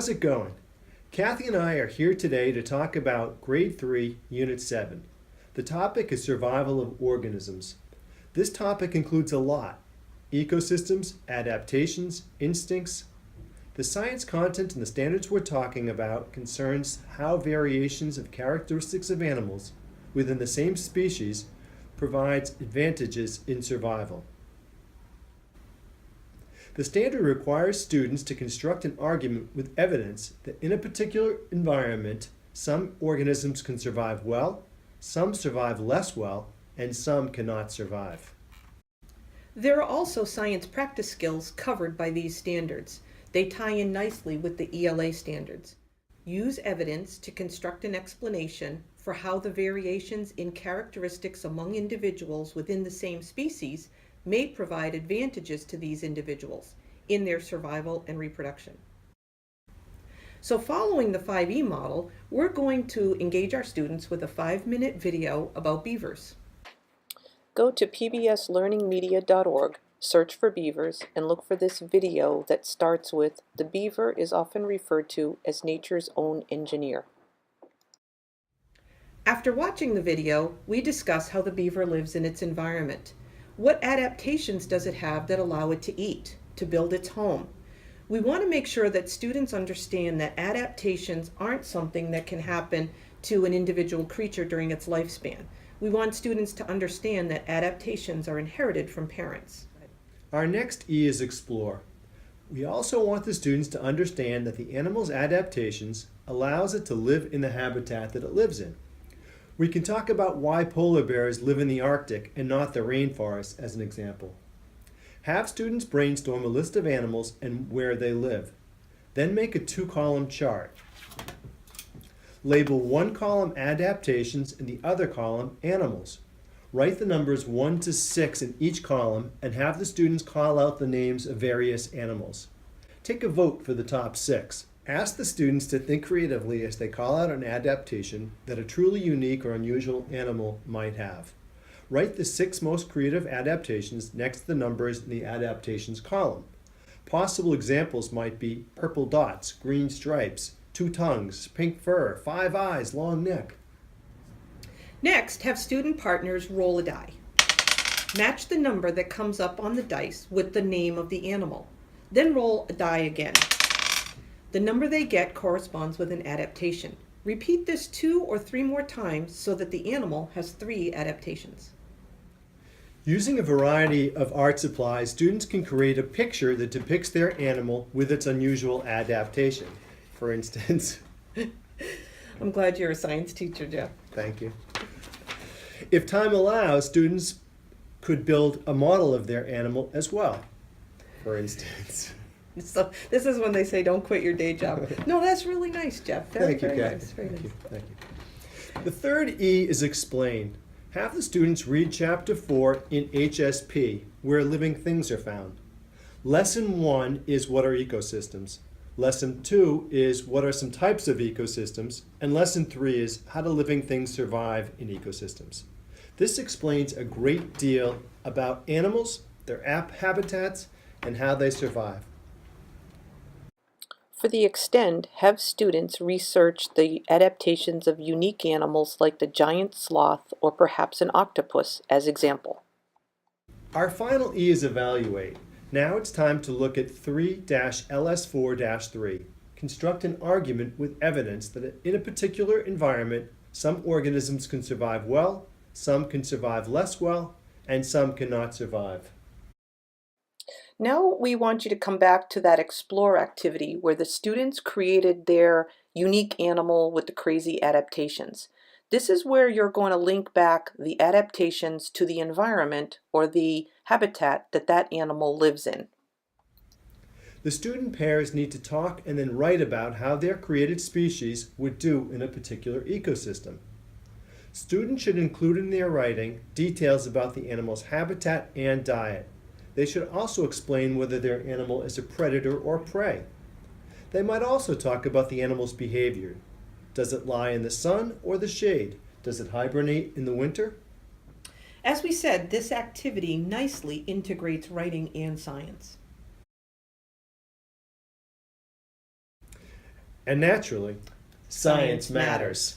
How's it going? Kathy and I are here today to talk about Grade 3, Unit 7. The topic is survival of organisms. This topic includes a lot: ecosystems, adaptations, instincts. The science content and the standards we're talking about concerns how variations of characteristics of animals within the same species provides advantages in survival. The standard requires students to construct an argument with evidence that in a particular environment, some organisms can survive well, some survive less well, and some cannot survive. There are also science practice skills covered by these standards. They tie in nicely with the ELA standards. Use evidence to construct an explanation for how the variations in characteristics among individuals within the same species may provide advantages to these individuals in their survival and reproduction. So following the 5E model, we're going to engage our students with a 5-minute video about beavers. Go to pbslearningmedia.org, search for beavers, and look for this video that starts with "The beaver is often referred to as nature's own engineer." After watching the video, we discuss how the beaver lives in its environment. What adaptations does it have that allow it to eat, to build its home? We want to make sure that students understand that adaptations aren't something that can happen to an individual creature during its lifespan. We want students to understand that adaptations are inherited from parents. Our next E is explore. We also want the students to understand that the animal's adaptations allows it to live in the habitat that it lives in. We can talk about why polar bears live in the Arctic and not the rainforest as an example. Have students brainstorm a list of animals and where they live. Then make a 2-column chart. Label one column adaptations and the other column animals. Write the numbers 1 to 6 in each column and have the students call out the names of various animals. Take a vote for the top 6. Ask the students to think creatively as they call out an adaptation that a truly unique or unusual animal might have. Write the 6 most creative adaptations next to the numbers in the adaptations column. Possible examples might be purple dots, green stripes, 2 tongues, pink fur, 5 eyes, long neck. Next, have student partners roll a die. Match the number that comes up on the dice with the name of the animal. Then roll a die again. The number they get corresponds with an adaptation. Repeat this 2 or 3 more times so that the animal has 3 adaptations. Using a variety of art supplies, students can create a picture that depicts their animal with its unusual adaptation. For instance, I'm glad you're a science teacher, Jeff. thank you. If time allows, students could build a model of their animal as well. For instance. So this is when they say, don't quit your day job. No, that's really nice, Jeff. Thank you, very Kathy. nice. Very Thank nice. you. Thank you. The third E is explain. Have the students read Chapter 4 in HSP, where living things are found. Lesson 1 is what are ecosystems. Lesson 2 is what are some types of ecosystems. And Lesson 3 is how do living things survive in ecosystems. This explains a great deal about animals, their habitats, and how they survive. For the extend, have students research the adaptations of unique animals like the giant sloth or perhaps an octopus as example. Our final E is evaluate. Now it's time to look at 3-LS4-3. Construct an argument with evidence that in a particular environment, some organisms can survive well, some can survive less well, and some cannot survive. Now we want you to come back to that explore activity where the students created their unique animal with the crazy adaptations. This is where you're going to link back the adaptations to the environment or the habitat that that animal lives in. The student pairs need to talk and then write about how their created species would do in a particular ecosystem. Students should include in their writing details about the animal's habitat and diet. They should also explain whether their animal is a predator or prey. They might also talk about the animal's behavior. Does it lie in the sun or the shade? Does it hibernate in the winter? As we said, this activity nicely integrates writing and science. And naturally, science matters.